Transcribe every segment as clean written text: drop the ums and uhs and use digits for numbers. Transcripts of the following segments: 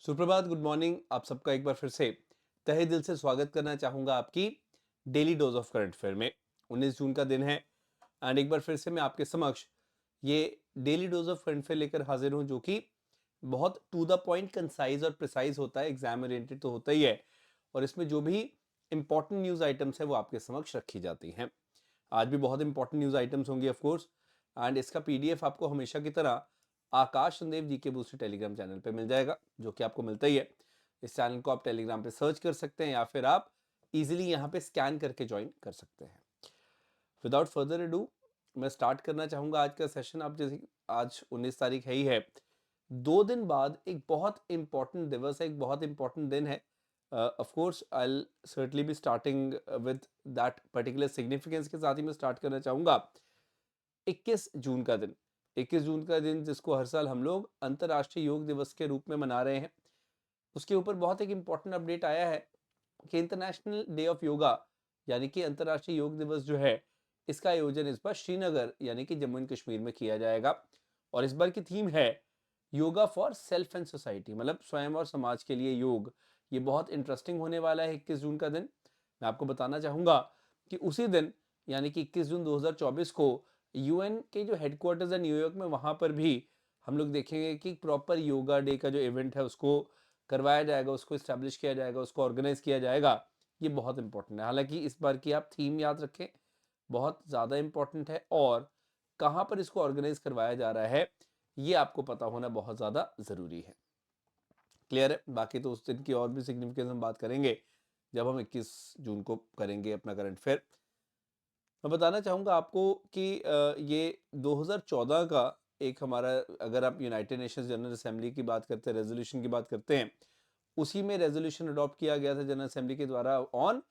सुप्रभात, good morning. आप सबका एक बार फिर से तहे दिल से स्वागत करना चाहूँगा आपकी daily dose of current affair में। 19 जून का दिन है एंड एक बार फिर से मैं आपके समक्ष ये daily dose of current affair लेकर हाज़िर हूँ, जो कि बहुत टू द पॉइंट, कंसाइज़ और प्रिसाइज़ होता है। एग्ज़ाम ओरिएंटेड तो होता ही है और इसमें जो भी इम्पोर्टेंट न्यूज़ आइटम्स हैं, वो आपके समक्ष रखी जाती हैं। आज भी बहुत इंपॉर्टेंट न्यूज़ आइटम्स होंगी ऑफ कोर्स, एंड इसका पीडीएफ आपको हमेशा की तरह आकाश संदेव जी के बूस्टर टेलीग्राम चैनल पे मिल जाएगा, जो कि आपको मिलता ही है। इस चैनल को आप टेलीग्राम पे सर्च कर सकते हैं या फिर आप इजीली यहाँ पे स्कैन करके ज्वाइन कर सकते हैं। विदाउट फर्दर अडू मैं स्टार्ट करना चाहूँगा आज का सेशन। आप जैसे आज 19 तारीख है ही है, 2 दिन बाद एक बहुत इंपॉर्टेंट दिवस है, एक बहुत इंपॉर्टेंट दिन है। Of course I will certainly be starting with that particular significance के साथ ही मैं स्टार्ट करना चाहूँगा 21 जून का दिन। 21 जून का दिन जिसको हर साल हम लोग अंतर्राष्ट्रीय योग दिवस के रूप में मना रहे हैं, उसके ऊपर बहुत एक इम्पॉर्टेंट अपडेट आया है कि इंटरनेशनल डे ऑफ योगा यानी कि अंतर्राष्ट्रीय योग दिवस जो है, इसका आयोजन इस बार श्रीनगर यानी कि जम्मू एंड कश्मीर में किया जाएगा। और इस बार की थीम है yoga for self and society, मतलब स्वयं और समाज के लिए योग। ये बहुत इंटरेस्टिंग होने वाला है 21 जून का दिन। मैं आपको बताना चाहूँगा कि उसी दिन यानी कि 21 जून 2024 को यूएन के जो हेडक्वार्टर्स है न्यूयॉर्क में, वहाँ पर भी हम लोग देखेंगे कि प्रॉपर योगा डे का जो इवेंट है उसको करवाया जाएगा, उसको इस्टेब्लिश किया जाएगा, उसको ऑर्गेनाइज किया जाएगा। ये बहुत इंपॉर्टेंट है। हालांकि इस बार की आप थीम याद रखें, बहुत ज़्यादा इंपॉर्टेंट है, और कहाँ पर इसको ऑर्गेनाइज करवाया जा रहा है ये आपको पता होना बहुत ज़्यादा ज़रूरी है। क्लियर है? बाकी तो उस दिन की और भी सिग्निफिकेंस हम बात करेंगे जब हम 21 जून को करेंगे अपना करंट फेयर। मैं बताना चाहूँगा आपको कि ये 2014 का एक हमारा, अगर आप यूनाइटेड नेशंस जनरल असेंबली की बात करते हैं, रेजोल्यूशन की बात करते हैं, उसी में रेजोल्यूशन अडॉप्ट किया गया था जनरल असेंबली के द्वारा on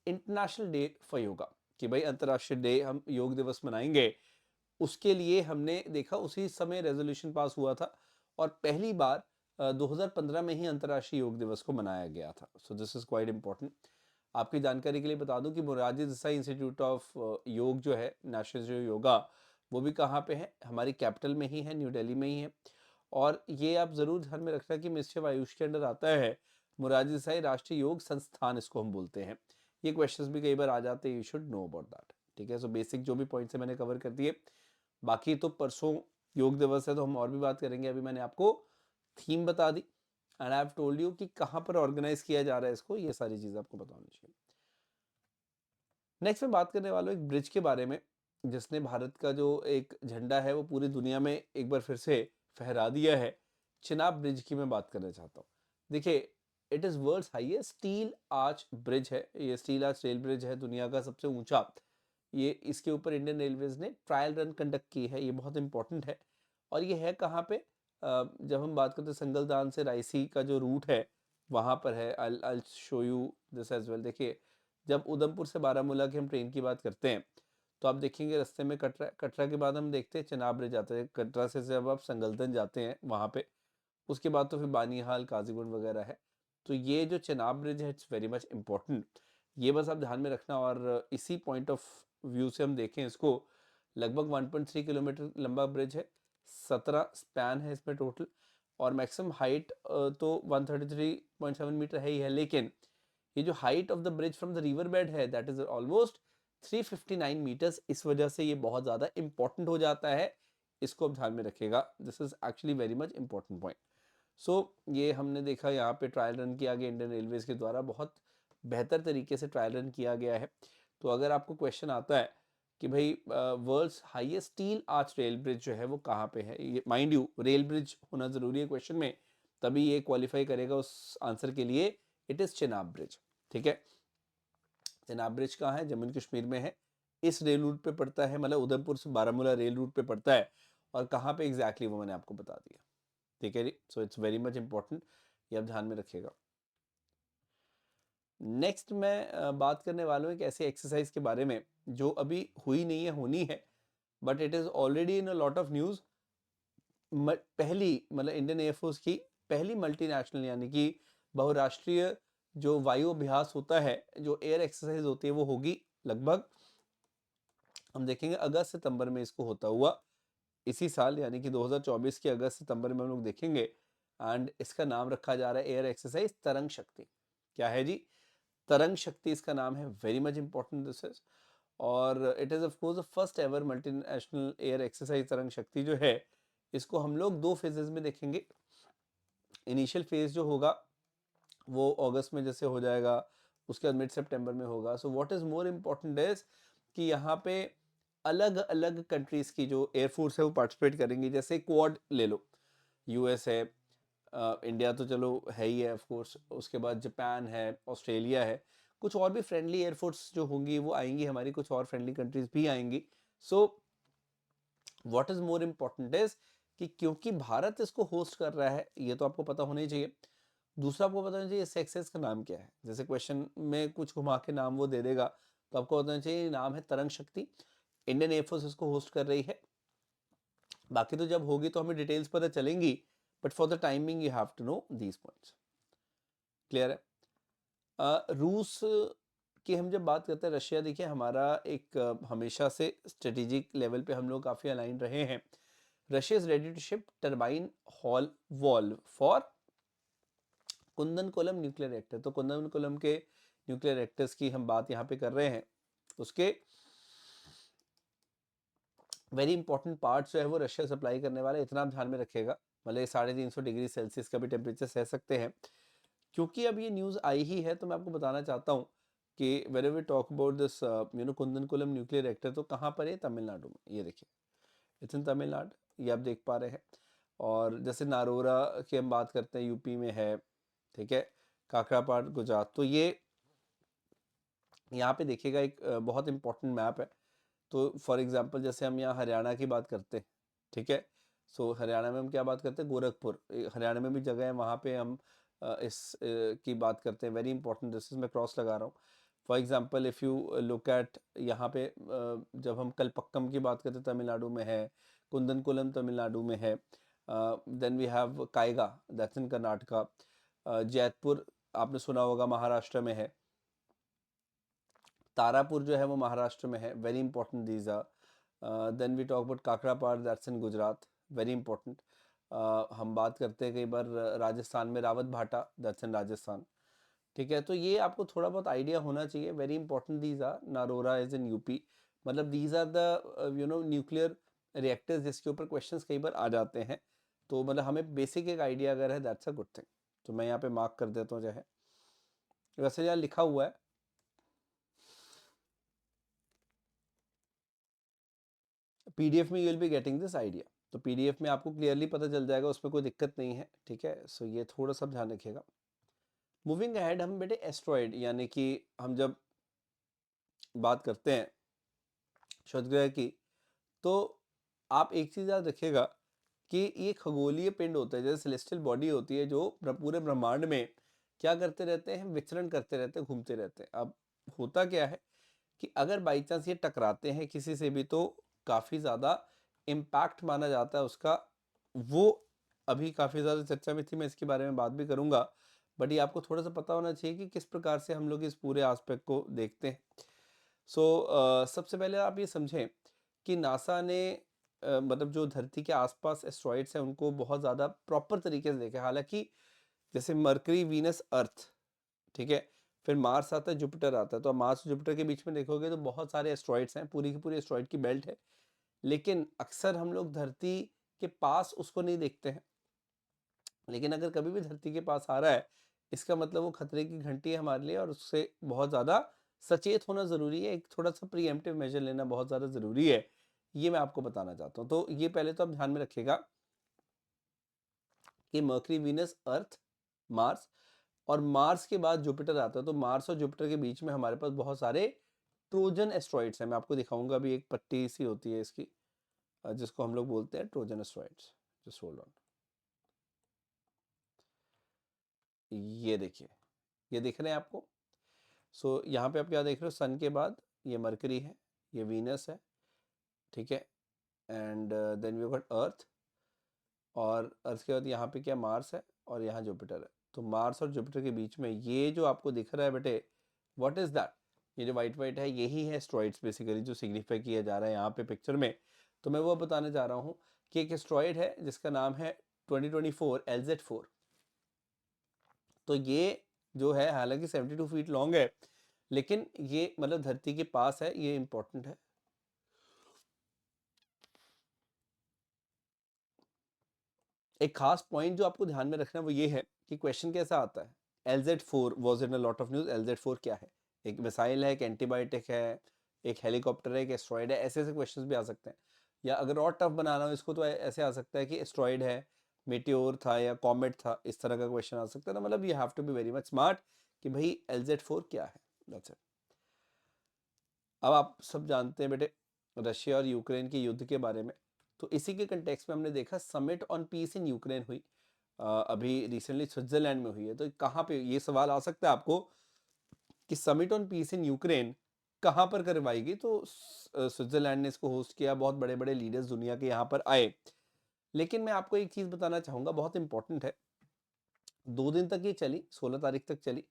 international day for yoga, कि भाई अंतर्राष्ट्रीय डे हम योग दिवस मनाएंगे। उसके लिए हमने देखा उसी समय रेजोल्यूशन पास हुआ था और पहली बार 2015 में ही अंतर्राष्ट्रीय योग दिवस को मनाया गया था। So this is quite important. आपकी जानकारी के लिए बता दूं कि मोरारजी देसाई इंस्टीट्यूट ऑफ योग जो है, नेशनल जो योगा, वो भी कहाँ पे है, हमारी कैपिटल में ही है, न्यू दिल्ली में ही है। और ये आप जरूर ध्यान में रखना कि मिनिस्ट्री ऑफ आयुष के अंडर आता है। मोरारजी देसाई राष्ट्रीय योग संस्थान इसको हम बोलते हैं। ये क्वेश्चंस भी कई बार आ जाते हैं, you should know about that. ठीक है, सो बेसिक जो भी पॉइंट्स है मैंने कवर कर दिए। बाकी तो परसों योग दिवस है तो हम और भी बात करेंगे। अभी मैंने आपको थीम बता दी and I have told you कि कहाँ पर ऑर्गेनाइज किया जा रहा है इसको, ये सारी चीज़ें आपको पता होनी चाहिए। नेक्स्ट मैं बात करने वाला हूँ एक ब्रिज के बारे में, जिसने भारत का जो एक झंडा है वो पूरी दुनिया में एक बार फिर से फहरा दिया है। चिनाब ब्रिज की मैं बात करना चाहता हूँ। देखिए, it is world's highest steel arch bridge है। ये स्टील आर्च रेल ब्रिज है, दुनिया का सबसे ऊंचा। ये इसके ऊपर इंडियन रेलवेज ने ट्रायल रन कंडक्ट की है, ये बहुत इंपॉर्टेंट है। और ये है कहाँ पे, जब हम बात करते हैं संगलदान से रायसी का जो रूट है, वहाँ पर है। I show you this as well. देखिए, जब उधमपुर से बारामूला की हम ट्रेन की बात करते हैं तो आप देखेंगे रास्ते में कटरा, कटरा के बाद हम देखते हैं चिनाब ब्रिज जाते हैं। कटरा से जब आप संगलदन जाते हैं वहाँ पे, उसके बाद तो फिर बानीहाल, काजीगुंड वगैरह है। तो ये जो चिनाब ब्रिज है, इट्स वेरी मच इंपॉर्टेंट। ये बस आप ध्यान में रखना। और इसी पॉइंट ऑफ व्यू से हम देखें इसको, लगभग 1.3 किलोमीटर लंबा ब्रिज है, 17 स्पैन है इसमें टोटल, और मैक्सिमम हाइट तो 133.7 मीटर है ही है। लेकिन ये जो height of the bridge from the river bed है, दैट इज ऑलमोस्ट 359 मीटर्स। इस वजह से ये बहुत ज़्यादा इंपॉर्टेंट हो जाता है। इसको आप ध्यान में रखिएगा, this is actually very much important point. So ये हमने देखा यहाँ पे ट्रायल रन किया गया इंडियन रेलवेज के द्वारा, बहुत बेहतर तरीके से ट्रायल रन किया गया है। तो अगर आपको क्वेश्चन आता है कि भाई world's highest steel arch rail bridge जो है वो कहाँ पे है, ये माइंड यू रेल ब्रिज होना जरूरी है क्वेश्चन में, तभी ये क्वालिफाई करेगा उस आंसर के लिए। It is Chenab bridge. ठीक है, चिनाब ब्रिज कहाँ है, जम्मू कश्मीर में है। इस रेल रूट पे पड़ता है, मतलब उधमपुर से बारामूला रेल रूट पे पड़ता है। और कहाँ पे एग्जैक्टली वो मैंने आपको बता दिया। ठीक है जी, so it's very much important, ये आप ध्यान में रखिएगा। नेक्स्ट मैं बात करने वाला हूँ एक ऐसे एक्सरसाइज के बारे में जो अभी हुई नहीं है, होनी है, but it is already in a lot of news. पहली, मतलब इंडियन एयरफोर्स की पहली मल्टीनेशनल यानी कि बहुराष्ट्रीय जो वायु अभ्यास होता है, जो एयर एक्सरसाइज होती है, वो होगी लगभग, हम देखेंगे अगस्त सितंबर में इसको होता हुआ इसी साल, यानी कि 2024 के अगस्त सितंबर में हम लोग देखेंगे। एंड इसका नाम रखा जा रहा है एयर एक्सरसाइज तरंग शक्ति। क्या है जी? तरंग शक्ति इसका नाम है। Very much important this is. और it is of course the first ever multinational air exercise Tarang Shakti जो है, इसको हम लोग 2 फेजेस में देखेंगे। इनिशियल फेज जो होगा वो अगस्त में जैसे हो जाएगा, उसके बाद मिड सितंबर में होगा। So what is more important is कि यहाँ पे अलग अलग कंट्रीज की जो एयरफोर्स है वो पार्टिसिपेट करेंगी। जैसे क्वाड ले लो, यूएस है, इंडिया तो चलो है ही है ऑफ कोर्स, उसके बाद जापान है, ऑस्ट्रेलिया है, कुछ और भी फ्रेंडली एयरफोर्स जो होंगी वो आएंगी हमारी, कुछ और फ्रेंडली कंट्रीज भी आएंगी। So what is more important is कि क्योंकि भारत इसको होस्ट कर रहा है, ये तो आपको पता होना ही चाहिए। दूसरा आपको पता होना चाहिए इस एक्सरसाइज का नाम क्या है। जैसे क्वेश्चन में कुछ घुमा के नाम वो दे देगा, तो आपको बताना चाहिए नाम है तरंग शक्ति, इंडियन एयरफोर्स इसको होस्ट कर रही है। बाकी तो जब होगी तो हमें डिटेल्स पता चलेंगी, but for the timing you have to know these points. Clear है? रूस की हम जब बात करते हैं, रशिया देखिए हमारा एक हमेशा से स्ट्रेटेजिक लेवल पे हम लोग काफ़ी अलाइन रहे हैं। Russia is ready to ship turbine hall valve for Kudankulam nuclear reactor. तो कुंदनकुलम के न्यूक्लियर रिएक्टर्स की हम बात यहाँ पे कर रहे हैं। उसके वेरी इंपॉर्टेंट पार्ट जो है वो रशिया सप्लाई करने वाला है, इतना आप ध्यान में रखिएगा। मतलब 350 डिग्री सेल्सियस का भी टेम्परेचर सह सकते हैं। क्योंकि अब ये न्यूज़ आई ही है तो मैं आपको बताना चाहता हूँ कि whenever we talk about this Kudankulam nuclear reactor, तो कहाँ पर है? तमिलनाडु में। ये देखिए, इट्स इन तमिलनाडु, ये आप देख पा रहे हैं। और जैसे नारोरा की हम बात करते हैं, यूपी में है, ठीक है, काकरापाड़ गुजरात। तो ये यहाँ पे देखिएगा एक बहुत इंपॉर्टेंट मैप है। तो फॉर एग्जांपल जैसे हम यहाँ हरियाणा की बात करते हैं, ठीक है, सो हरियाणा में हम क्या बात करते हैं? गोरखपुर, हरियाणा में भी जगह है, वहाँ पे हम की बात करते हैं। वेरी इंपॉर्टेंट, दिस इज मैं क्रॉस लगा रहा हूँ। For example if you look at यहाँ पे जब हम कलपक्कम की बात करते हैं, तमिलनाडु में है, कुंदनकुलम तमिलनाडु में है, then we have Kaiga, that's in Karnataka, Jaitapur आपने सुना होगा महाराष्ट्र में है, तारापुर जो है वो महाराष्ट्र में है। Very important these are. Then we talk about Kakrapar, that's in Gujarat, very important. हम बात करते हैं कई बार राजस्थान में रावत भाटा, दैट्स इन राजस्थान। ठीक है, तो ये आपको थोड़ा बहुत आइडिया होना चाहिए। Very important these are. Narora is in UP. मतलब these are the nuclear reactors जिसके ऊपर क्वेश्चंस कई बार आ जाते हैं। तो मतलब हमें बेसिक एक आइडिया अगर है, दैट्स अ गुड थिंग। तो मैं यहाँ पे मार्क कर देता हूँ, जो है वैसे यहाँ लिखा हुआ है, पीडीएफ में you will be getting this idea. तो पीडीएफ में आपको क्लियरली पता चल जाएगा, उसमें कोई दिक्कत नहीं है। ठीक है, सो ये थोड़ा सा ध्यान रखिएगा। मूविंग अहेड, हम बेटे एस्ट्रॉयड, यानी कि हम जब बात करते हैं क्षुद्रग्रह की, तो आप एक चीज़ याद रखिएगा कि ये खगोलीय पिंड होता है, जैसे सेलेस्टियल बॉडी होती है, जो पूरे ब्रह्मांड में क्या करते रहते हैं? विचरण करते रहते हैं, घूमते रहते हैं। अब होता क्या है कि अगर बाई चांस ये टकराते हैं किसी से भी, तो काफ़ी ज़्यादा इम्पैक्ट माना जाता है उसका। वो अभी काफ़ी ज़्यादा चर्चा में थी, मैं इसके बारे में बात भी करूँगा। बट ये आपको थोड़ा सा पता होना चाहिए कि किस प्रकार से हम लोग इस पूरे आस्पेक्ट को देखते हैं। सो सबसे पहले आप ये समझें कि नासा ने मतलब जो धरती के आसपास एस्ट्रॉइड्स हैं उनको बहुत ज़्यादा प्रॉपर तरीके से देखा। हालांकि जैसे मरकरी, वीनस, अर्थ, ठीक है, फिर मार्स आता है, जुपिटर आता है। तो अब मार्स और जुपिटर के बीच में देखोगे तो बहुत सारे एस्ट्रॉइड्स हैं, पूरी की पूरी एस्ट्रॉइड की बेल्ट है। लेकिन अक्सर हम लोग धरती के पास उसको नहीं देखते हैं। लेकिन अगर कभी भी धरती के पास आ रहा है, इसका मतलब वो खतरे की घंटी है हमारे लिए, और उससे बहुत ज़्यादा सचेत होना ज़रूरी है। एक थोड़ा सा प्रीएम्प्टिव मेजर लेना बहुत ज़्यादा ज़रूरी है, ये मैं आपको बताना चाहता हूँ। तो ये पहले तो आप ध्यान में रखिएगा कि मर्करी, वीनस, अर्थ, मार्स, और मार्स के बाद जुपिटर आता है। तो मार्स और जुपिटर के बीच में हमारे पास बहुत सारे ट्रोजन एस्ट्रॉइड्स हैं। मैं आपको दिखाऊंगा, अभी एक पट्टी सी होती है इसकी, जिसको हम लोग बोलते हैं Trojan asteroids. Just hold on, ये देखिए, ये दिख रहे हैं आपको? सो यहाँ पे आप क्या देख रहे हो? सन के बाद ये मरकरी है, ये वीनस है, ठीक है, एंड देन वी गॉट अर्थ, और अर्थ के बाद यहाँ पे क्या? मार्स है, और यहाँ जुपिटर है। तो मार्स और जुपिटर के बीच में ये जो आपको दिख रहा है बेटे, व्हाट इज दैट? ये जो वाइट वाइट है, यही है एस्ट्रॉइड्स बेसिकली, जो सिग्निफाई किया जा रहा है यहाँ पे पिक्चर में। तो मैं वो बताने जा रहा हूँ कि एक एस्ट्रॉइड है जिसका नाम है 2024 LZ4। तो ये जो है हालांकि 72 फीट लॉन्ग है, लेकिन ये मतलब धरती के पास है, ये इंपॉर्टेंट है। एक खास पॉइंट जो आपको ध्यान में रखना है वो ये है कि क्वेश्चन कैसा आता है। LZ4 was in a lot of news. LZ4 क्या है? एक मिसाइल है, एक एंटीबायोटिक है, एक हेलीकॉप्टर है, एक एस्ट्रॉइड है, ऐसे ऐसे क्वेश्चंस भी आ सकते हैं। या अगर और टफ बनाना हो इसको तो ऐसे आ सकता है कि एस्ट्रॉइड है, मेटियोर था या कॉमेट था, इस तरह का क्वेश्चन आ सकता है ना। मतलब you have to be very much smart कि भाई LZ4 क्या है। That's it. अब आप सब जानते हैं बेटे रशिया और यूक्रेन के युद्ध के बारे में। तो इसी के कंटेक्स्ट में हमने देखा summit on peace in Ukraine हुई, अभी रिसेंटली स्विट्जरलैंड में हुई है। तो कहाँ पे ये सवाल आ सकता है आपको कि summit on peace in Ukraine कहाँ पर करवाई गई? तो स्विट्जरलैंड ने इसको होस्ट किया, बहुत बड़े बड़े लीडर्स दुनिया के यहाँ पर आए। लेकिन मैं आपको एक चीज़ बताना चाहूँगा, बहुत इंपॉर्टेंट है। 2 दिन तक ये चली, 16 तारीख तक चली।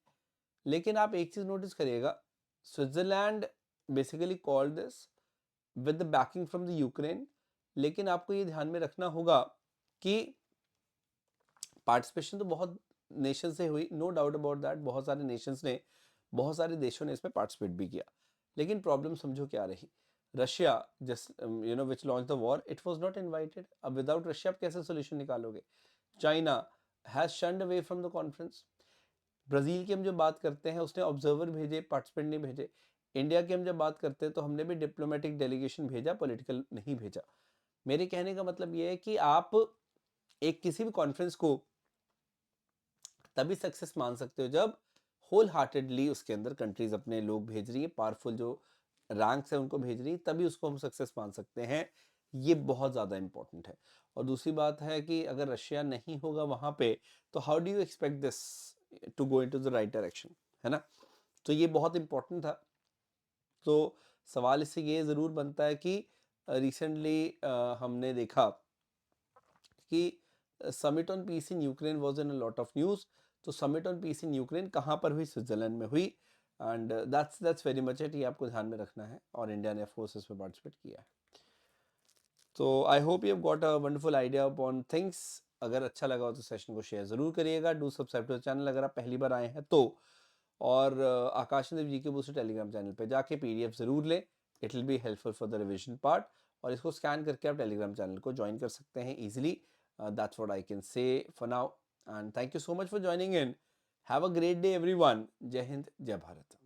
लेकिन आप एक चीज़ नोटिस करिएगा, Switzerland basically called this with the banking from the Ukraine. लेकिन आपको ये ध्यान में रखना होगा कि पार्टिसिपेशन तो बहुत नेशन से हुई, नो डाउट अबाउट दैट। बहुत सारे नेशंस ने, बहुत सारे देशों ने इसमें पार्टिसिपेट भी किया। लेकिन प्रॉब्लम समझो क्या रही? Russia just which launch the war, it was not invited. अब विदाउट रशिया आप कैसे सोल्यूशन निकालोगे? China has shunned away from the conference. Brazil की हम जब बात करते हैं उसने ऑब्जर्वर भेजे, पार्टिसिपेंट नहीं भेजे। इंडिया की हम जब बात करते हैं तो हमने भी डिप्लोमेटिक डेलीगेशन भेजा, पॉलिटिकल नहीं भेजा। मेरे कहने का मतलब ये है कि आप एक किसी भी कॉन्फ्रेंस को तभी सक्सेस मान सकते हो जब होल हार्टेडली उसके अंदर कंट्रीज अपने लोग भेज रही है, पावरफुल जो रैंक्स है उनको भेज रही है, तभी उसको हम सक्सेस मान सकते हैं। ये बहुत ज़्यादा इंपॉर्टेंट है। और दूसरी बात है कि अगर रशिया नहीं होगा वहाँ पे तो how do you expect this to go into the right direction, है ना? तो ये बहुत इंपॉर्टेंट था। तो सवाल इससे ये ज़रूर बनता है कि रिसेंटली हमने देखा कि summit on peace in Ukraine was in a lot of news. तो summit on peace in Ukraine कहाँ पर हुई? स्विट्जरलैंड में हुई। And that's very much it. ये आपको ध्यान में रखना है और इंडिया ने ऑफकोर्स इसमें पार्टिसिपेट किया है। तो I hope you have got a wonderful idea upon things. अगर अच्छा लगा हो तो सेशन को शेयर ज़रूर करिएगा। Do subscribe to the channel अगर आप पहली बार आए हैं तो। और आकाश देव जी के बूस्टर टेलीग्राम चैनल पे जाके PDF ज़रूर लें, it will be helpful for the revision part. और इसको स्कैन करके आप टेलीग्राम चैनल को ज्वाइन कर सकते हैं easily. That's what I can say for now and thank you so much for joining in. Have a great day everyone. जय हिंद, जय भारत।